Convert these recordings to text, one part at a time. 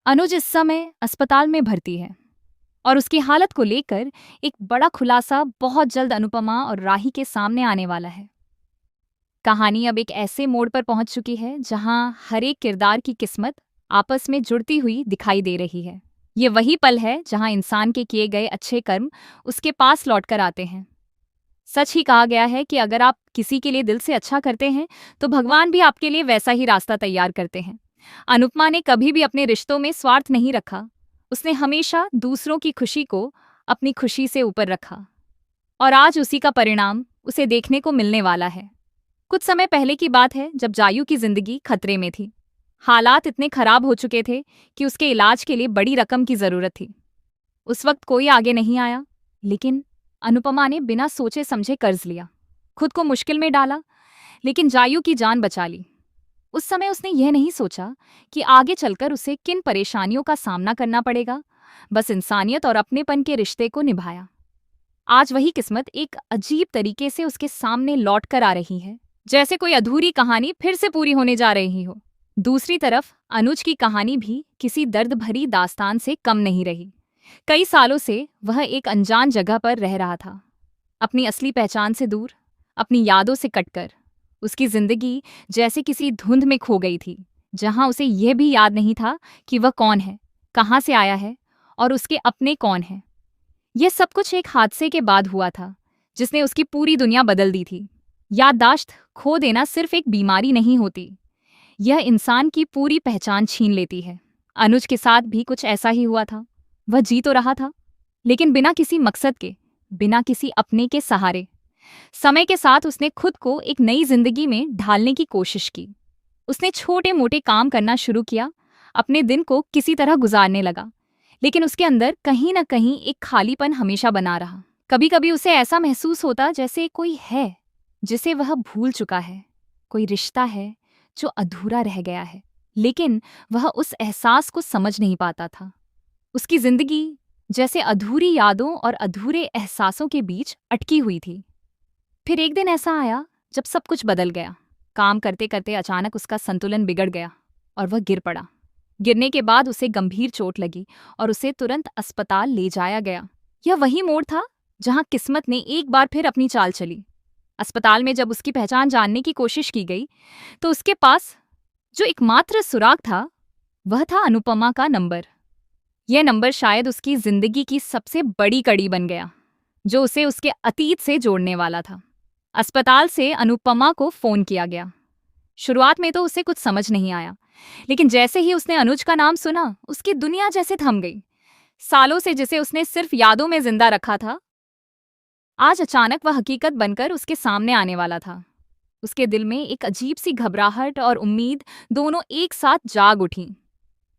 अनुज इस समय अस्पताल में भर्ती है और उसकी हालत को लेकर एक बड़ा खुलासा बहुत जल्द अनुपमा और राही के सामने आने वाला है। कहानी अब एक ऐसे मोड़ पर पहुंच चुकी है जहां हर एक किरदार की किस्मत आपस में जुड़ती हुई दिखाई दे रही है। ये वही पल है जहां इंसान के किए गए अच्छे कर्म उसके पास लौटकर आते हैं। सच ही कहा गया है कि अगर आप किसी के लिए दिल से अच्छा करते हैं तो भगवान भी आपके लिए वैसा ही रास्ता तैयार करते हैं। अनुपमा ने कभी भी अपने रिश्तों में स्वार्थ नहीं रखा। उसने हमेशा दूसरों की खुशी को अपनी खुशी से ऊपर रखा और आज उसी का परिणाम उसे देखने को मिलने वाला है। कुछ समय पहले की बात है जब जायू की जिंदगी खतरे में थी। हालात इतने खराब हो चुके थे कि उसके इलाज के लिए बड़ी रकम की जरूरत थी। उस वक्त कोई आगे नहीं आया, लेकिन अनुपमा ने बिना सोचे समझे कर्ज लिया, खुद को मुश्किल में डाला, लेकिन जायू की जान बचा ली। उस समय उसने यह नहीं सोचा कि आगे चलकर उसे किन परेशानियों का सामना करना पड़ेगा, बस इंसानियत और अपनेपन के रिश्ते को निभाया। आज वही किस्मत एक अजीब तरीके से उसके सामने लौट कर आ रही है, जैसे कोई अधूरी कहानी फिर से पूरी होने जा रही हो। दूसरी तरफ अनुज की कहानी भी किसी दर्द भरी दास्तान से कम नहीं रही। कई सालों से वह एक अनजान जगह पर रह रहा था, अपनी असली पहचान से दूर, अपनी यादों से कटकर। उसकी जिंदगी जैसे किसी धुंध में खो गई थी, जहां उसे यह भी याद नहीं था कि वह कौन है, कहाँ से आया है और उसके अपने कौन हैं। यह सब कुछ एक हादसे के बाद हुआ था जिसने उसकी पूरी दुनिया बदल दी थी। याददाश्त खो देना सिर्फ एक बीमारी नहीं होती, यह इंसान की पूरी पहचान छीन लेती है। अनुज के साथ भी कुछ ऐसा ही हुआ था। वह जी तो रहा था, लेकिन बिना किसी मकसद के, बिना किसी अपने के सहारे। समय के साथ उसने खुद को एक नई जिंदगी में ढालने की कोशिश की। उसने छोटे मोटे काम करना शुरू किया, अपने दिन को किसी तरह गुजारने लगा, लेकिन उसके अंदर कहीं ना कहीं एक खालीपन हमेशा बना रहा। कभी कभी उसे ऐसा महसूस होता जैसे कोई है जिसे वह भूल चुका है, कोई रिश्ता है जो अधूरा रह गया है, लेकिन वह उस एहसास को समझ नहीं पाता था। उसकी जिंदगी जैसे अधूरी यादों और अधूरे एहसासों के बीच अटकी हुई थी। फिर एक दिन ऐसा आया जब सब कुछ बदल गया। काम करते करते अचानक उसका संतुलन बिगड़ गया और वह गिर पड़ा। गिरने के बाद उसे गंभीर चोट लगी और उसे तुरंत अस्पताल ले जाया गया। यह वही मोड़ था जहां किस्मत ने एक बार फिर अपनी चाल चली। अस्पताल में जब उसकी पहचान जानने की कोशिश की गई तो उसके पास जो एकमात्र सुराग था वह था अनुपमा का नंबर। यह नंबर शायद उसकी जिंदगी की सबसे बड़ी कड़ी बन गया, जो उसे उसके अतीत से जोड़ने वाला था। अस्पताल से अनुपमा को फोन किया गया। शुरुआत में तो उसे कुछ समझ नहीं आया, लेकिन जैसे ही उसने अनुज का नाम सुना, उसकी दुनिया जैसे थम गई। सालों से जिसे उसने सिर्फ यादों में जिंदा रखा था, आज अचानक वह हकीकत बनकर उसके सामने आने वाला था। उसके दिल में एक अजीब सी घबराहट और उम्मीद दोनों एक साथ जाग उठी।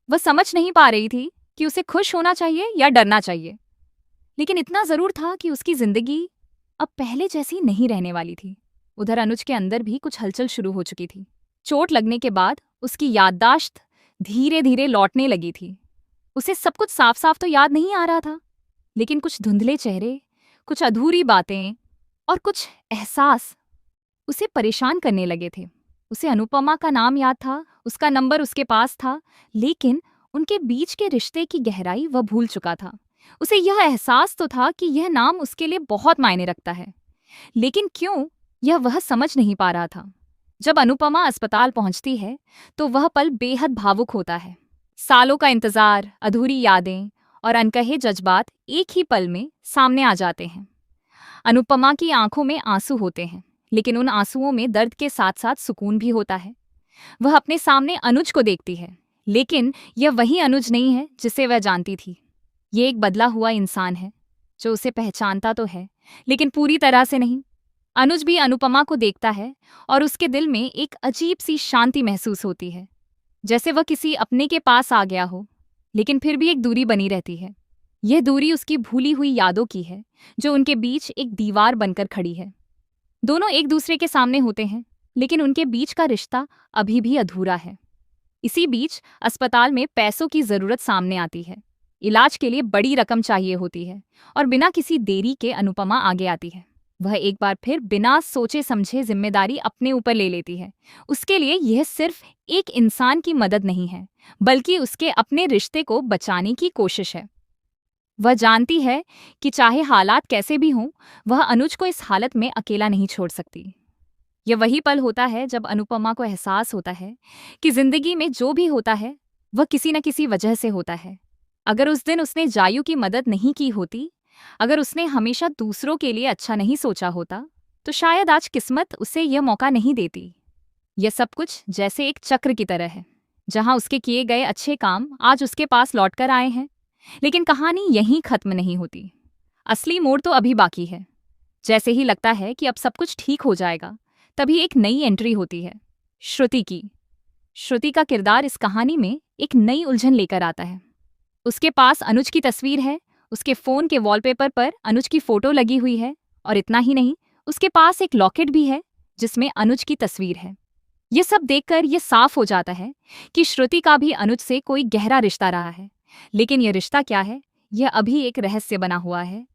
वह समझ नहीं पा रही थी कि उसे खुश होना चाहिए या डरना चाहिए, लेकिन इतना जरूर था कि उसकी जिंदगी अब पहले जैसी नहीं रहने वाली थी। उधर अनुज के अंदर भी कुछ हलचल शुरू हो चुकी थी। चोट लगने के बाद उसकी याददाश्त धीरे धीरे लौटने लगी थी। उसे सब कुछ साफ साफ तो याद नहीं आ रहा था, लेकिन कुछ धुंधले चेहरे, कुछ अधूरी बातें और कुछ एहसास उसे परेशान करने लगे थे। उसे अनुपमा का नाम याद था, उसका नंबर उसके पास था, लेकिन उनके बीच के रिश्ते की गहराई वह भूल चुका था। उसे यह एहसास तो था कि यह नाम उसके लिए बहुत मायने रखता है, लेकिन क्यों, यह वह समझ नहीं पा रहा था। जब अनुपमा अस्पताल पहुंचती है तो वह पल बेहद भावुक होता है। सालों का इंतजार, अधूरी यादें और अनकहे जज्बात एक ही पल में सामने आ जाते हैं। अनुपमा की आंखों में आंसू होते हैं, लेकिन उन आंसुओं में दर्द के साथ साथ सुकून भी होता है। वह अपने सामने अनुज को देखती है, लेकिन यह वही अनुज नहीं है जिसे वह जानती थी। ये एक बदला हुआ इंसान है जो उसे पहचानता तो है, लेकिन पूरी तरह से नहीं। अनुज भी अनुपमा को देखता है और उसके दिल में एक अजीब सी शांति महसूस होती है, जैसे वह किसी अपने के पास आ गया हो, लेकिन फिर भी एक दूरी बनी रहती है। यह दूरी उसकी भूली हुई यादों की है, जो उनके बीच एक दीवार बनकर खड़ी है। दोनों एक दूसरे के सामने होते हैं, लेकिन उनके बीच का रिश्ता अभी भी अधूरा है। इसी बीच अस्पताल में पैसों की जरूरत सामने आती है। इलाज के लिए बड़ी रकम चाहिए होती है और बिना किसी देरी के अनुपमा आगे आती है। वह एक बार फिर बिना सोचे समझे जिम्मेदारी अपने ऊपर ले लेती है। उसके लिए यह सिर्फ एक इंसान की मदद नहीं है, बल्कि उसके अपने रिश्ते को बचाने की कोशिश है। वह जानती है कि चाहे हालात कैसे भी हों, वह अनुज को इस हालत में अकेला नहीं छोड़ सकती। यह वही पल होता है जब अनुपमा को एहसास होता है कि जिंदगी में जो भी होता है वह किसी न किसी वजह से होता है। अगर उस दिन उसने जायू की मदद नहीं की होती, अगर उसने हमेशा दूसरों के लिए अच्छा नहीं सोचा होता, तो शायद आज किस्मत उसे यह मौका नहीं देती। यह सब कुछ जैसे एक चक्र की तरह है, जहां उसके किए गए अच्छे काम आज उसके पास लौटकर आए हैं। लेकिन कहानी यहीं खत्म नहीं होती। असली मोड़ तो अभी बाकी है। जैसे ही लगता है कि अब सब कुछ ठीक हो जाएगा, तभी एक नई एंट्री होती है, श्रुति की। श्रुति का किरदार इस कहानी में एक नई उलझन लेकर आता है। उसके पास अनुज की तस्वीर है, उसके फोन के वॉलपेपर पर अनुज की फोटो लगी हुई है, और इतना ही नहीं, उसके पास एक लॉकेट भी है जिसमें अनुज की तस्वीर है। ये सब देखकर यह साफ हो जाता है कि श्रुति का भी अनुज से कोई गहरा रिश्ता रहा है। लेकिन यह रिश्ता क्या है, यह अभी एक रहस्य बना हुआ है,